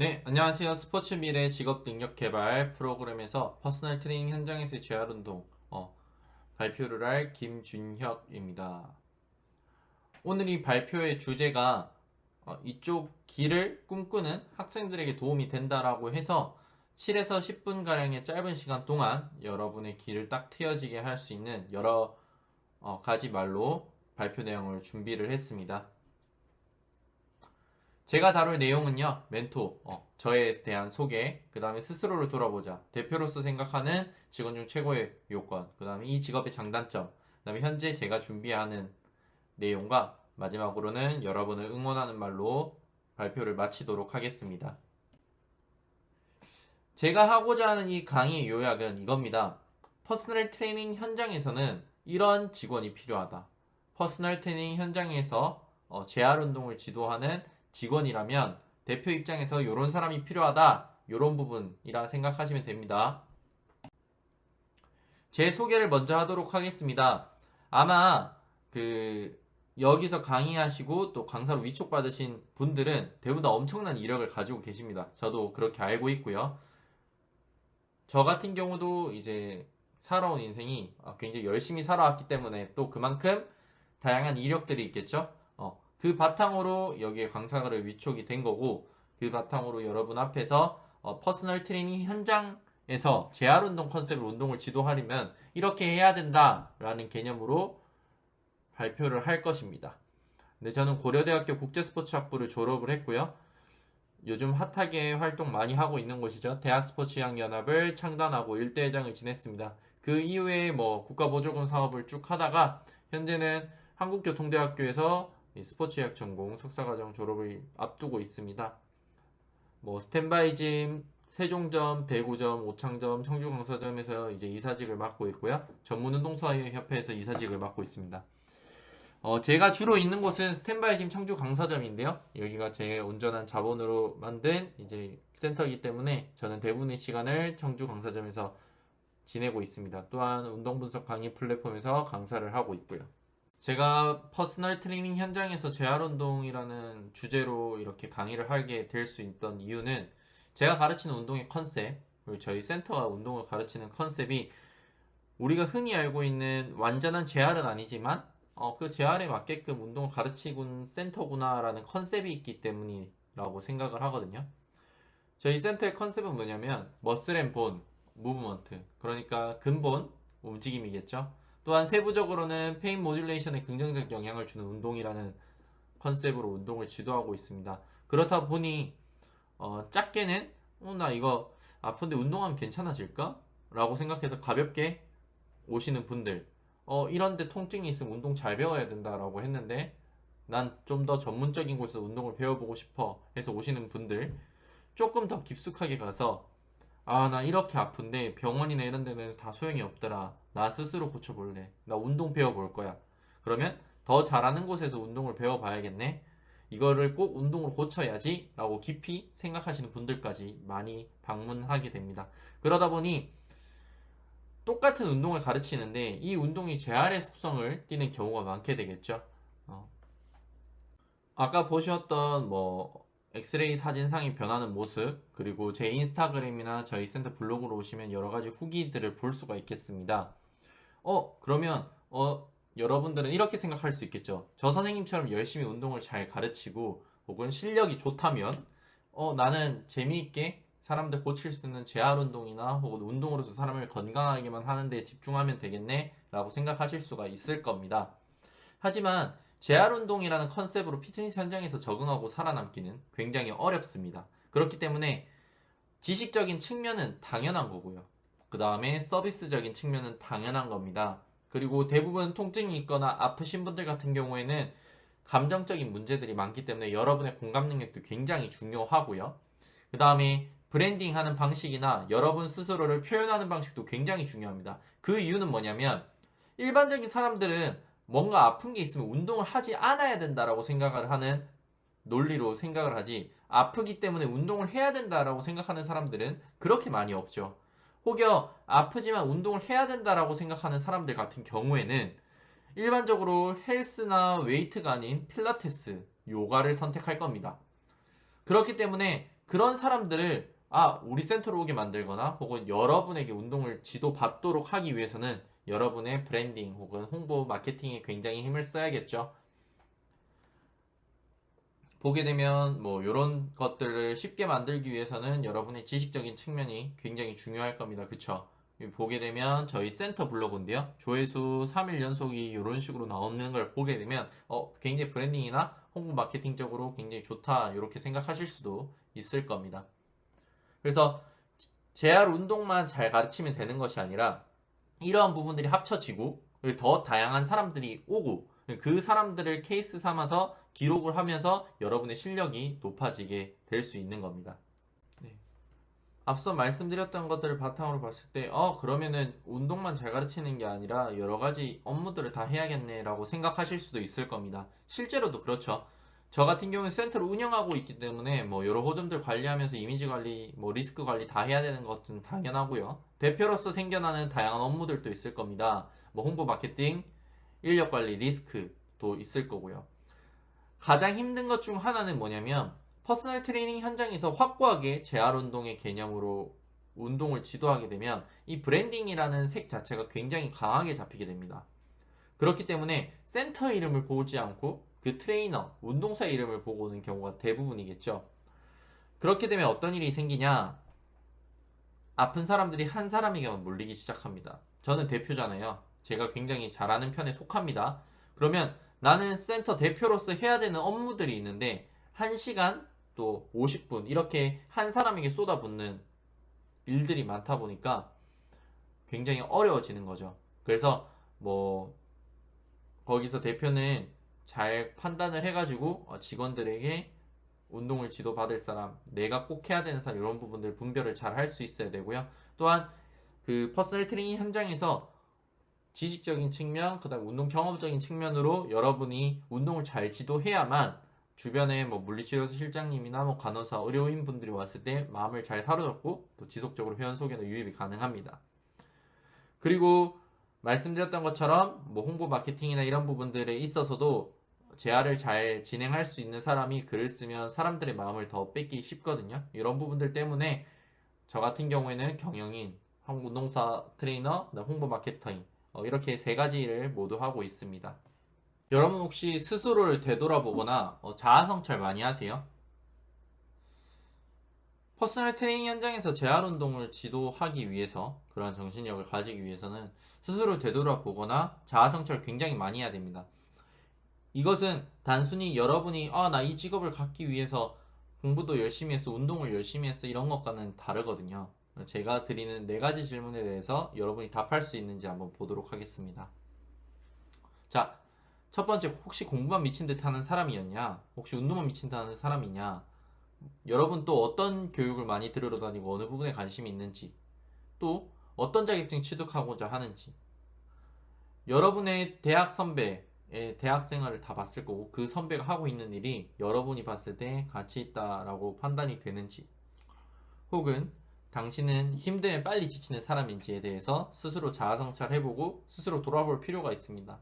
네, 안녕하세요. 스포츠 미래 직업 능력 개발 프로그램에서 퍼스널 트레이닝 현장에서의 재활 운동 발표를 할 김준혁입니다. 오늘 이 발표의 주제가 이쪽 길을 꿈꾸는 학생들에게 도움이 된다라고 해서 7에서 10분가량의 짧은 시간 동안 여러분의 길을 딱 트여지게 할 수 있는 여러 가지 말로 발표 내용을 준비를 했습니다. 제가 다룰 내용은요, 멘토, 저에 대한 소개, 그 다음에 스스로를 돌아보자, 대표로서 생각하는 직원 중 최고의 요건, 그 다음에 이 직업의 장단점, 그 다음에 현재 제가 준비하는 내용과 마지막으로는 여러분을 응원하는 말로 발표를 마치도록 하겠습니다. 제가 하고자 하는 이 강의의 요약은 이겁니다. 퍼스널 트레이닝 현장에서는 이런 직원이 필요하다. 퍼스널 트레이닝 현장에서 재활 운동을 지도하는 직원이라면 대표 입장에서 이런 사람이 필요하다. 이런 부분이라 생각하시면 됩니다. 제 소개를 먼저 하도록 하겠습니다. 아마 여기서 강의하시고 또 강사로 위촉받으신 분들은 대부분 다 엄청난 이력을 가지고 계십니다. 저도 그렇게 알고 있고요. 저 같은 경우도 이제 살아온 인생이 굉장히 열심히 살아왔기 때문에 또 그만큼 다양한 이력들이 있겠죠. 그 바탕으로 여기에 강사를 위촉이 된 거고, 그 바탕으로 여러분 앞에서 퍼스널 트레이닝 현장에서 재활 운동 컨셉으로 운동을 지도하려면 이렇게 해야 된다라는 개념으로 발표를 할 것입니다. 근데 저는 고려대학교 국제스포츠학부를 졸업을 했고요. 요즘 핫하게 활동 많이 하고 있는 곳이죠. 대학스포츠양연합을 창단하고 일대회장을 지냈습니다. 그 이후에 국가보조금 사업을 쭉 하다가 현재는 한국교통대학교에서 스포츠의학 전공 석사과정 졸업을 앞두고 있습니다. 스탠바이짐, 세종점, 대구점, 오창점, 청주강서점에서 이제 이사직을 맡고 있고요. 전문운동사회협회에서 이사직을 맡고 있습니다. 제가 주로 있는 곳은 스탠바이짐 청주강서점인데요. 여기가 제 온전한 자본으로 만든 이제 센터이기 때문에 저는 대부분의 시간을 청주강서점에서 지내고 있습니다. 또한 운동분석 강의 플랫폼에서 강사를 하고 있고요. 제가 퍼스널 트레이닝 현장에서 재활운동이라는 주제로 이렇게 강의를 하게 될 수 있던 이유는 제가 가르치는 운동의 컨셉, 그리고 저희 센터가 운동을 가르치는 컨셉이 우리가 흔히 알고 있는 완전한 재활은 아니지만 그 재활에 맞게끔 운동을 가르치군 센터구나라는 컨셉이 있기 때문이라고 생각을 하거든요. 저희 센터의 컨셉은 뭐냐면 머슬 앤 본 무브먼트, 그러니까 근본 움직임이겠죠. 또한 세부적으로는 페인 모듈레이션에 긍정적 영향을 주는 운동이라는 컨셉으로 운동을 지도하고 있습니다. 그렇다 보니 작게는 나 이거 아픈데 운동하면 괜찮아질까? 라고 생각해서 가볍게 오시는 분들, 이런데 통증이 있으면 운동 잘 배워야 된다라고 했는데 난 좀 더 전문적인 곳에서 운동을 배워보고 싶어 해서 오시는 분들, 조금 더 깊숙하게 가서 나 이렇게 아픈데 병원이나 이런 데는 다 소용이 없더라. 나 스스로 고쳐볼래. 나 운동 배워볼 거야. 그러면 더 잘하는 곳에서 운동을 배워봐야겠네. 이거를 꼭 운동으로 고쳐야지 라고 깊이 생각하시는 분들까지 많이 방문하게 됩니다. 그러다 보니 똑같은 운동을 가르치는데 이 운동이 재활의 속성을 띠는 경우가 많게 되겠죠. 아까 보셨던 엑스레이 사진상이 변하는 모습, 그리고 제 인스타그램이나 저희 센터 블로그로 오시면 여러 가지 후기들을 볼 수가 있겠습니다. 그러면 여러분들은 이렇게 생각할 수 있겠죠. 저 선생님처럼 열심히 운동을 잘 가르치고 혹은 실력이 좋다면 나는 재미있게 사람들 고칠 수 있는 재활 운동이나 혹은 운동으로서 사람을 건강하게만 하는 데 집중하면 되겠네 라고 생각하실 수가 있을 겁니다. 하지만 재활 운동이라는 컨셉으로 피트니스 현장에서 적응하고 살아남기는 굉장히 어렵습니다. 그렇기 때문에 지식적인 측면은 당연한 거고요. 그 다음에 서비스적인 측면은 당연한 겁니다. 그리고 대부분 통증이 있거나 아프신 분들 같은 경우에는 감정적인 문제들이 많기 때문에 여러분의 공감 능력도 굉장히 중요하고요. 그 다음에 브랜딩 하는 방식이나 여러분 스스로를 표현하는 방식도 굉장히 중요합니다. 그 이유는 뭐냐면 일반적인 사람들은 뭔가 아픈 게 있으면 운동을 하지 않아야 된다라고 생각을 하는 논리로 생각을 하지, 아프기 때문에 운동을 해야 된다라고 생각하는 사람들은 그렇게 많이 없죠. 혹여 아프지만 운동을 해야 된다라고 생각하는 사람들 같은 경우에는 일반적으로 헬스나 웨이트가 아닌 필라테스, 요가를 선택할 겁니다. 그렇기 때문에 그런 사람들을 우리 센터로 오게 만들거나 혹은 여러분에게 운동을 지도받도록 하기 위해서는 여러분의 브랜딩 혹은 홍보 마케팅에 굉장히 힘을 써야겠죠. 보게 되면 뭐 이런 것들을 쉽게 만들기 위해서는 여러분의 지식적인 측면이 굉장히 중요할 겁니다. 그쵸? 보게 되면 저희 센터 블로그인데요. 조회수 3일 연속이 이런 식으로 나오는 걸 보게 되면 굉장히 브랜딩이나 홍보 마케팅적으로 굉장히 좋다 이렇게 생각하실 수도 있을 겁니다. 그래서 재활 운동만 잘 가르치면 되는 것이 아니라 이러한 부분들이 합쳐지고 더 다양한 사람들이 오고 그 사람들을 케이스 삼아서 기록을 하면서 여러분의 실력이 높아지게 될 수 있는 겁니다. 네. 앞서 말씀드렸던 것들을 바탕으로 봤을 때 그러면은 운동만 잘 가르치는 게 아니라 여러 가지 업무들을 다 해야겠네 라고 생각하실 수도 있을 겁니다. 실제로도 그렇죠. 저 같은 경우는 센터를 운영하고 있기 때문에 뭐 여러 호점들 관리하면서 이미지 관리, 뭐 리스크 관리 다 해야 되는 것은 당연하고요. 대표로서 생겨나는 다양한 업무들도 있을 겁니다. 뭐 홍보 마케팅, 인력 관리, 리스크도 있을 거고요. 가장 힘든 것 중 하나는 뭐냐면 퍼스널 트레이닝 현장에서 확고하게 재활 운동의 개념으로 운동을 지도하게 되면 이 브랜딩이라는 색 자체가 굉장히 강하게 잡히게 됩니다. 그렇기 때문에 센터 이름을 보지 않고 그 트레이너, 운동사 이름을 보고 오는 경우가 대부분이겠죠. 그렇게 되면 어떤 일이 생기냐? 아픈 사람들이 한 사람에게만 몰리기 시작합니다. 저는 대표잖아요. 제가 굉장히 잘하는 편에 속합니다. 그러면 나는 센터 대표로서 해야 되는 업무들이 있는데 1시간 또 50분 이렇게 한 사람에게 쏟아붓는 일들이 많다 보니까 굉장히 어려워지는 거죠. 그래서 뭐 거기서 대표는 잘 판단을 해가지고 직원들에게 운동을 지도받을 사람, 내가 꼭 해야 되는 사람 이런 부분들 분별을 잘 할 수 있어야 되고요. 또한 그 퍼스널 트레이닝 현장에서 지식적인 측면, 그다음 운동 경험적인 측면으로 여러분이 운동을 잘 지도해야만 주변에 뭐 물리치료사 실장님이나 뭐 간호사, 의료인 분들이 왔을 때 마음을 잘 사로잡고 또 지속적으로 회원 속에는 유입이 가능합니다. 그리고 말씀드렸던 것처럼 뭐 홍보 마케팅이나 이런 부분들에 있어서도 재활을 잘 진행할 수 있는 사람이 글을 쓰면 사람들의 마음을 더 뺏기 쉽거든요. 이런 부분들 때문에 저 같은 경우에는 경영인, 운동사 트레이너, 홍보 마케팅 이렇게 세 가지를 모두 하고 있습니다. 여러분 혹시 스스로를 되돌아보거나 자아 성찰 많이 하세요? 퍼스널 트레이닝 현장에서 재활 운동을 지도하기 위해서 그러한 정신력을 가지기 위해서는 스스로 되돌아보거나 자아 성찰을 굉장히 많이 해야 됩니다. 이것은 단순히 여러분이 나 이 직업을 갖기 위해서 공부도 열심히 했어, 운동을 열심히 했어 이런 것과는 다르거든요. 제가 드리는 4가지 질문에 대해서 여러분이 답할 수 있는지 한번 보도록 하겠습니다. 자, 첫 번째, 혹시 공부만 미친 듯 하는 사람이었냐? 혹시 운동만 미친 듯 하는 사람이냐? 여러분 또 어떤 교육을 많이 들으러 다니고 어느 부분에 관심이 있는지, 또 어떤 자격증 취득하고자 하는지, 여러분의 대학 선배의 대학 생활을 다 봤을 거고 그 선배가 하고 있는 일이 여러분이 봤을 때 가치 있다라고 판단이 되는지, 혹은 당신은 힘듦에 빨리 지치는 사람인지에 대해서 스스로 자아 성찰해보고 스스로 돌아볼 필요가 있습니다.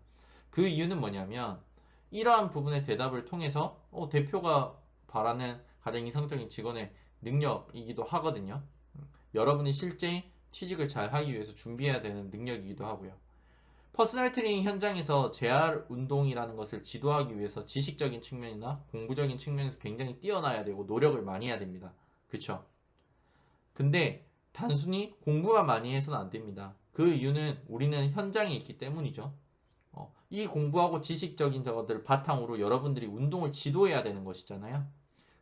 그 이유는 뭐냐면 이러한 부분의 대답을 통해서 대표가 바라는 가장 이상적인 직원의 능력이기도 하거든요. 여러분이 실제 취직을 잘 하기 위해서 준비해야 되는 능력이기도 하고요. 퍼스널 트레이닝 현장에서 재활 운동이라는 것을 지도하기 위해서 지식적인 측면이나 공부적인 측면에서 굉장히 뛰어나야 되고 노력을 많이 해야 됩니다. 그쵸? 근데 단순히 공부만 많이 해서는 안 됩니다. 그 이유는 우리는 현장에 있기 때문이죠. 이 공부하고 지식적인 것들을 바탕으로 여러분들이 운동을 지도해야 되는 것이잖아요.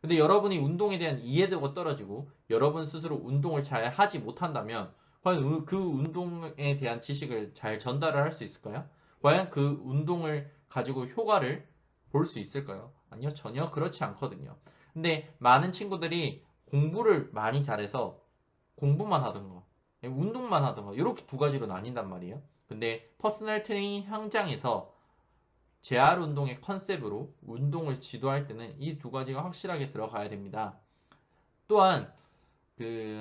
근데 여러분이 운동에 대한 이해도가 떨어지고 여러분 스스로 운동을 잘 하지 못한다면 과연 그 운동에 대한 지식을 잘 전달을 할 수 있을까요? 과연 그 운동을 가지고 효과를 볼 수 있을까요? 아니요, 전혀 그렇지 않거든요. 근데 많은 친구들이 공부를 많이 잘해서 공부만 하던가 운동만 하던가 이렇게 2가지로 나뉜단 말이에요. 근데 퍼스널 트레이닝 현장에서 재활 운동의 컨셉으로 운동을 지도할 때는 이 2가지가 확실하게 들어가야 됩니다. 또한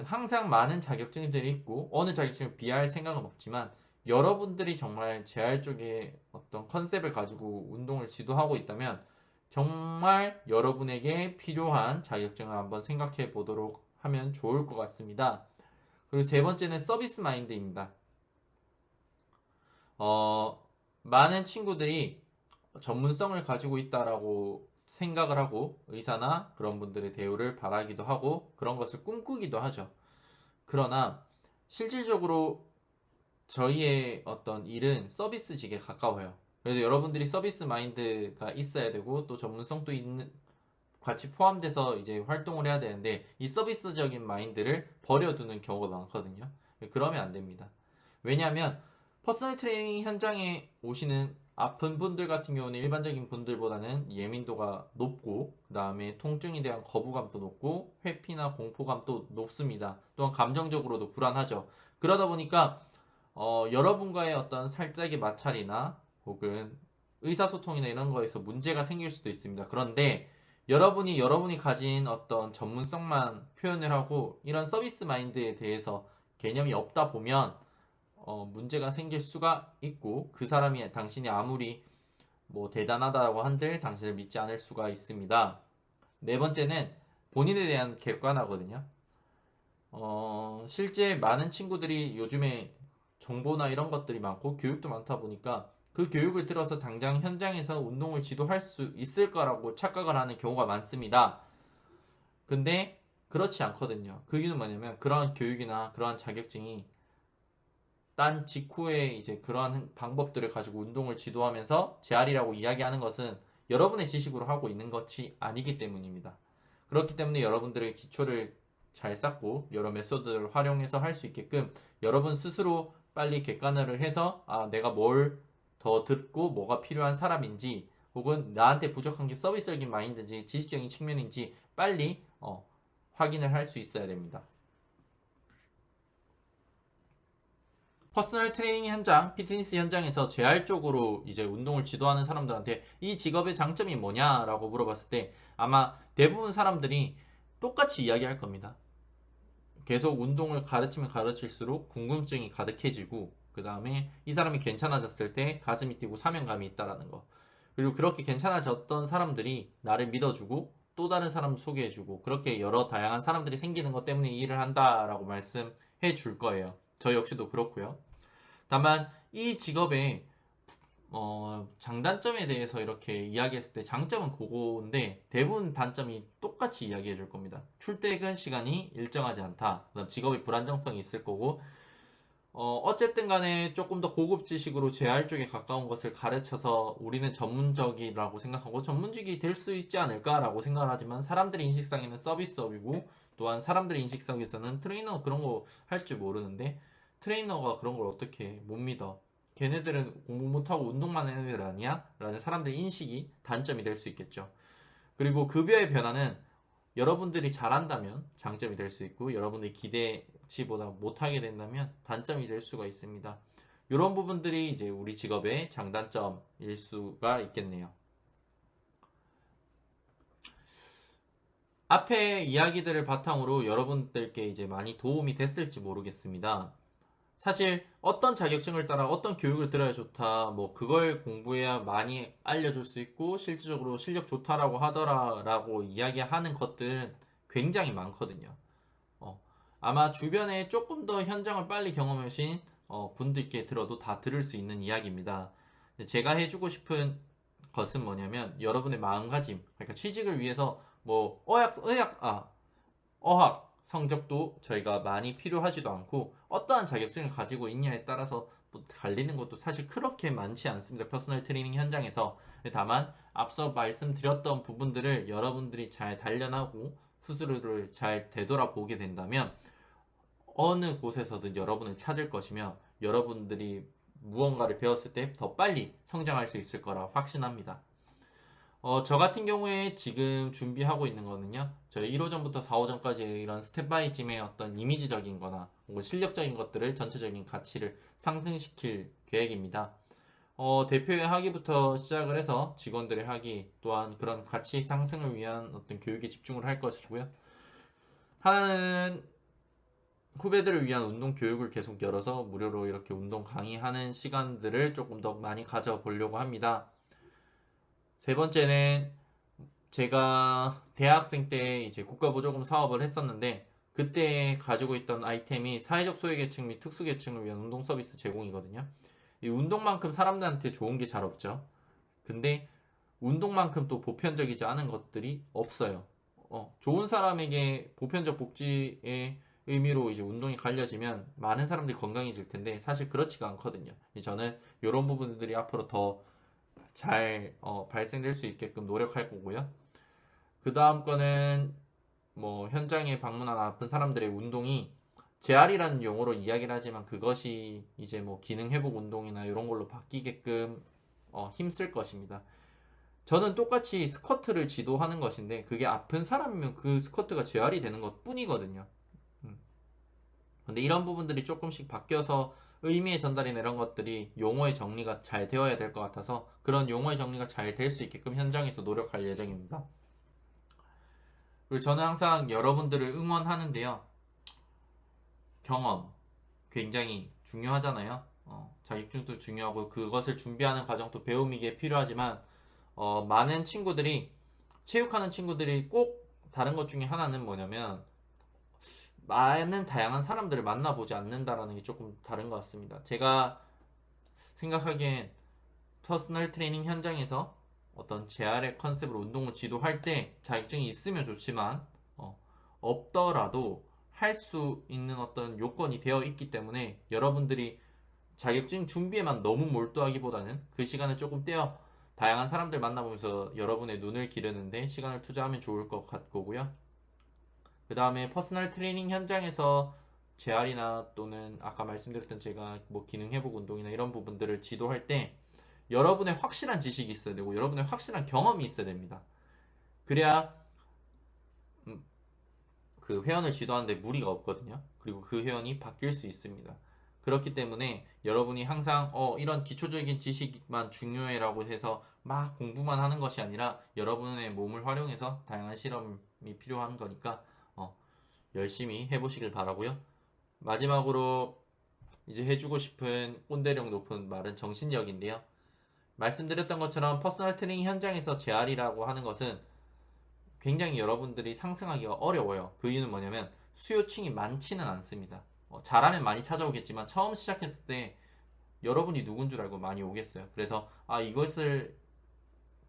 항상 많은 자격증들이 있고 어느 자격증을 비하할 생각은 없지만 여러분들이 정말 재활 쪽에 어떤 컨셉을 가지고 운동을 지도하고 있다면 정말 여러분에게 필요한 자격증을 한번 생각해 보도록 하면 좋을 것 같습니다. 그리고 세 번째는 서비스 마인드입니다. 많은 친구들이 전문성을 가지고 있다라고 생각을 하고 의사나 그런 분들의 대우를 바라기도 하고 그런 것을 꿈꾸기도 하죠. 그러나 실질적으로 저희의 어떤 일은 서비스직에 가까워요. 그래서 여러분들이 서비스 마인드가 있어야 되고 또 전문성도 있는 같이 포함돼서 이제 활동을 해야 되는데 이 서비스적인 마인드를 버려두는 경우가 많거든요. 그러면 안 됩니다. 왜냐하면 퍼스널 트레이닝 현장에 오시는 아픈 분들 같은 경우는 일반적인 분들보다는 예민도가 높고 그 다음에 통증에 대한 거부감도 높고 회피나 공포감도 높습니다. 또한 감정적으로도 불안하죠. 그러다 보니까 여러분과의 어떤 살짝의 마찰이나 혹은 의사소통이나 이런 거에서 문제가 생길 수도 있습니다. 그런데 여러분이 가진 어떤 전문성만 표현을 하고 이런 서비스 마인드에 대해서 개념이 없다 보면 문제가 생길 수가 있고 그 사람이 당신이 아무리 뭐 대단하다고 한들 당신을 믿지 않을 수가 있습니다. 네 번째는 본인에 대한 객관화거든요. 실제 많은 친구들이 요즘에 정보나 이런 것들이 많고 교육도 많다 보니까 그 교육을 들어서 당장 현장에서 운동을 지도할 수 있을 거라고 착각을 하는 경우가 많습니다. 근데 그렇지 않거든요. 그 이유는 뭐냐면 그러한 교육이나 그러한 자격증이 딴 직후에 이제 그러한 방법들을 가지고 운동을 지도하면서 재활이라고 이야기하는 것은 여러분의 지식으로 하고 있는 것이 아니기 때문입니다. 그렇기 때문에 여러분들의 기초를 잘 쌓고 여러 메소드를 활용해서 할 수 있게끔 여러분 스스로 빨리 객관화를 해서 내가 뭘 더 듣고 뭐가 필요한 사람인지 혹은 나한테 부족한 게 서비스적인 마인드인지 지식적인 측면인지 빨리 확인을 할 수 있어야 됩니다. 퍼스널 트레이닝 현장, 피트니스 현장에서 재활 쪽으로 이제 운동을 지도하는 사람들한테 이 직업의 장점이 뭐냐라고 물어봤을 때 아마 대부분 사람들이 똑같이 이야기할 겁니다. 계속 운동을 가르치면 가르칠수록 궁금증이 가득해지고 그 다음에 이 사람이 괜찮아졌을 때 가슴이 뛰고 사명감이 있다라는 거. 그리고 그렇게 괜찮아졌던 사람들이 나를 믿어주고 또 다른 사람 소개해주고 그렇게 여러 다양한 사람들이 생기는 것 때문에 이 일을 한다라고 말씀해 줄 거예요. 저 역시도 그렇고요. 다만 이 직업의 장단점에 대해서 이렇게 이야기했을 때 장점은 그거인데 대부분 단점이 똑같이 이야기해 줄 겁니다. 출퇴근 시간이 일정하지 않다. 그다음 직업의 불안정성이 있을 거고 어쨌든 간에 조금 더 고급 지식으로 재활 쪽에 가까운 것을 가르쳐서 우리는 전문적이라고 생각하고 전문직이 될 수 있지 않을까라고 생각을 하지만 사람들의 인식상에는 서비스업이고 또한 사람들의 인식상에서는 트레이너 그런 거 할 줄 모르는데 트레이너가 그런 걸 어떻게 못 믿어. 걔네들은 공부 못하고 운동만 하는 애들 아니야? 라는 사람들의 인식이 단점이 될 수 있겠죠. 그리고 급여의 변화는 여러분들이 잘한다면 장점이 될 수 있고 여러분들이 기대치보다 못하게 된다면 단점이 될 수가 있습니다. 이런 부분들이 이제 우리 직업의 장단점일 수가 있겠네요. 앞에 이야기들을 바탕으로 여러분들께 이제 많이 도움이 됐을지 모르겠습니다. 사실 어떤 자격증을 따라 어떤 교육을 들어야 좋다, 뭐 그걸 공부해야 많이 알려줄 수 있고 실질적으로 실력 좋다라고 하더라라고 이야기하는 것들은 굉장히 많거든요. 아마 주변에 조금 더 현장을 빨리 경험하신 분들께 들어도 다 들을 수 있는 이야기입니다. 제가 해주고 싶은 것은 뭐냐면 여러분의 마음가짐, 그러니까 취직을 위해서 뭐 어학 성적도 저희가 많이 필요하지도 않고 어떠한 자격증을 가지고 있냐에 따라서 갈리는 것도 사실 그렇게 많지 않습니다. 퍼스널 트레이닝 현장에서. 다만 앞서 말씀드렸던 부분들을 여러분들이 잘 단련하고 스스로를 잘 되돌아보게 된다면 어느 곳에서든 여러분을 찾을 것이며 여러분들이 무언가를 배웠을 때 더 빨리 성장할 수 있을 거라 확신합니다. 저 같은 경우에 지금 준비하고 있는 거는요. 저희 1호전부터 4호전까지 이런 스텝 바이 짐의 어떤 이미지적인 거나 실력적인 것들을 전체적인 가치를 상승시킬 계획입니다. 대표의 학위부터 시작을 해서 직원들의 학위 또한 그런 가치 상승을 위한 어떤 교육에 집중을 할 것이고요. 하나는 후배들을 위한 운동 교육을 계속 열어서 무료로 이렇게 운동 강의하는 시간들을 조금 더 많이 가져보려고 합니다. 세 번째는 제가 대학생 때 이제 국가보조금 사업을 했었는데 그때 가지고 있던 아이템이 사회적 소외계층 및 특수계층을 위한 운동 서비스 제공이거든요. 이 운동만큼 사람들한테 좋은 게 잘 없죠. 근데 운동만큼 또 보편적이지 않은 것들이 없어요. 좋은 사람에게 보편적 복지의 의미로 이제 운동이 갈려지면 많은 사람들이 건강해질 텐데 사실 그렇지가 않거든요. 저는 이런 부분들이 앞으로 더 잘 발생될 수 있게끔 노력할 거고요. 그 다음 거는 뭐 현장에 방문한 아픈 사람들의 운동이 재활이라는 용어로 이야기를 하지만 그것이 이제 뭐 기능 회복 운동이나 이런 걸로 바뀌게끔 힘쓸 것입니다. 저는 똑같이 스쿼트를 지도하는 것인데 그게 아픈 사람이면 그 스쿼트가 재활이 되는 것 뿐이거든요. 근데 이런 부분들이 조금씩 바뀌어서 의미의 전달이나 이런 것들이 용어의 정리가 잘 되어야 될 것 같아서 그런 용어의 정리가 잘 될 수 있게끔 현장에서 노력할 예정입니다. 그리고 저는 항상 여러분들을 응원하는데요. 경험 굉장히 중요하잖아요. 자격증도 중요하고 그것을 준비하는 과정도 배움이기에 필요하지만 많은 친구들이 체육하는 친구들이 꼭 다른 것 중에 하나는 뭐냐면 많은 다양한 사람들을 만나보지 않는다라는 게 조금 다른 것 같습니다. 제가 생각하기엔 퍼스널 트레이닝 현장에서 어떤 재활의 컨셉으로 운동을 지도할 때 자격증이 있으면 좋지만 없더라도 할 수 있는 어떤 요건이 되어 있기 때문에 여러분들이 자격증 준비에만 너무 몰두하기보다는 그 시간을 조금 떼어 다양한 사람들 만나보면서 여러분의 눈을 기르는데 시간을 투자하면 좋을 것 같고요. 그 다음에 퍼스널 트레이닝 현장에서 재활이나 또는 아까 말씀드렸던 제가 뭐 기능 회복 운동이나 이런 부분들을 지도할 때 여러분의 확실한 지식이 있어야 되고 여러분의 확실한 경험이 있어야 됩니다. 그래야 그 회원을 지도하는데 무리가 없거든요. 그리고 그 회원이 바뀔 수 있습니다. 그렇기 때문에 여러분이 항상 이런 기초적인 지식만 중요해라고 해서 막 공부만 하는 것이 아니라 여러분의 몸을 활용해서 다양한 실험이 필요한 거니까 열심히 해보시길 바라고요. 마지막으로 이제 해주고 싶은 꼰대력 높은 말은 정신력인데요. 말씀드렸던 것처럼 퍼스널 트레이닝 현장에서 재활이라고 하는 것은 굉장히 여러분들이 상승하기가 어려워요. 그 이유는 뭐냐면 수요층이 많지는 않습니다. 잘하면 많이 찾아오겠지만 처음 시작했을 때 여러분이 누군 줄 알고 많이 오겠어요. 그래서 이것을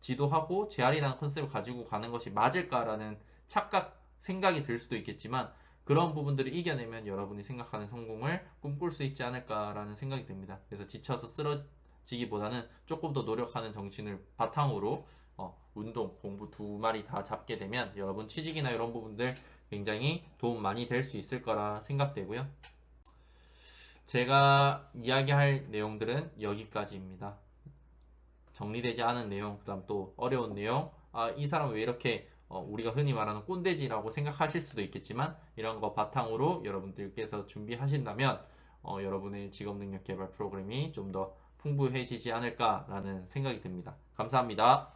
지도하고 재활이라는 컨셉을 가지고 가는 것이 맞을까라는 착각, 생각이 들 수도 있겠지만 그런 부분들을 이겨내면 여러분이 생각하는 성공을 꿈꿀 수 있지 않을까라는 생각이 듭니다. 그래서 지쳐서 쓰러지기보다는 조금 더 노력하는 정신을 바탕으로 운동, 공부 두 마리 다 잡게 되면 여러분 취직이나 이런 부분들 굉장히 도움 많이 될 수 있을 거라 생각되고요. 제가 이야기할 내용들은 여기까지입니다. 정리되지 않은 내용, 그 다음 또 어려운 내용, 이 사람은 왜 이렇게 우리가 흔히 말하는 꼰대지라고 생각하실 수도 있겠지만 이런 거 바탕으로 여러분들께서 준비하신다면 여러분의 직업능력 개발 프로그램이 좀 더 풍부해지지 않을까라는 생각이 듭니다. 감사합니다.